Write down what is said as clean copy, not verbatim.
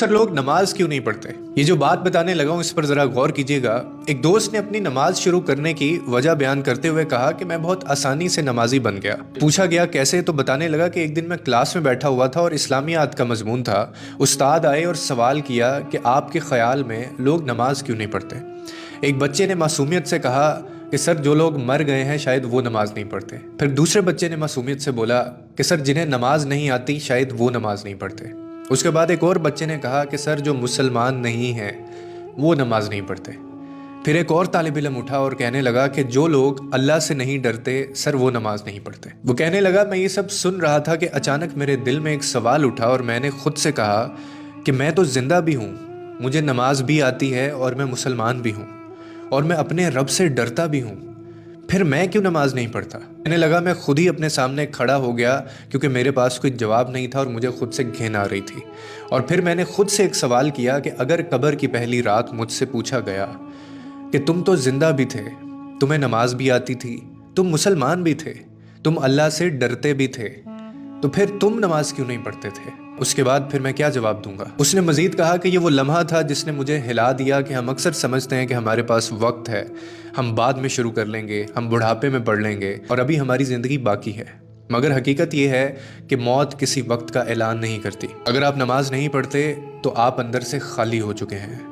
Sir लोग नमाज क्यों नहीं पढ़ते? ये जो बात बताने लगा हूँ इस पर ज़रा गौर कीजिएगा। एक दोस्त ने अपनी नमाज शुरू करने की वजह बयान करते हुए कहा कि मैं बहुत आसानी से नमाजी बन गया। पूछा गया कैसे, तो बताने लगा कि एक दिन मैं क्लास में बैठा हुआ था और इस्लामियात का मजमून था। उस्ताद आए और सवाल किया कि आपके ख्याल में लोग नमाज क्यों नहीं पढ़ते। एक बच्चे ने मासूमियत से कहा कि सर जो लोग मर गए हैं शायद वो नमाज नहीं पढ़ते। फिर दूसरे बच्चे ने मासूमियत से बोला कि सर जिन्हें नमाज नहीं आती शायद वो नमाज नहीं पढ़ते। उसके बाद एक और बच्चे ने कहा कि सर जो मुसलमान नहीं हैं वो नमाज नहीं पढ़ते। फिर एक और तालिब इल्म उठा और कहने लगा कि जो लोग अल्लाह से नहीं डरते सर वो नमाज नहीं पढ़ते। वो कहने लगा मैं ये सब सुन रहा था कि अचानक मेरे दिल में एक सवाल उठा और मैंने खुद से कहा कि मैं तो जिंदा भी हूँ, मुझे नमाज भी आती है और मैं मुसलमान भी हूँ और मैं अपने रब से डरता भी हूँ, फिर मैं क्यों नमाज नहीं पढ़ता। कहने लगा मैं खुद ही अपने सामने खड़ा हो गया क्योंकि मेरे पास कोई जवाब नहीं था और मुझे खुद से घिन आ रही थी। और फिर मैंने खुद से एक सवाल किया कि अगर कब्र की पहली रात मुझसे पूछा गया कि तुम तो जिंदा भी थे, तुम्हें नमाज भी आती थी, तुम मुसलमान भी थे, तुम अल्लाह से डरते भी थे, तो फिर तुम नमाज क्यों नहीं पढ़ते थे? उसके बाद फिर मैं क्या जवाब दूंगा। उसने मजीद कहा कि ये वो लम्हा था जिसने मुझे हिला दिया कि हम अक्सर समझते हैं कि हमारे पास वक्त है, हम बाद में शुरू कर लेंगे, हम बुढ़ापे में पढ़ लेंगे और अभी हमारी ज़िंदगी बाकी है। मगर हकीकत ये है कि मौत किसी वक्त का ऐलान नहीं करती। अगर आप नमाज नहीं पढ़ते तो आप अंदर से खाली हो चुके हैं।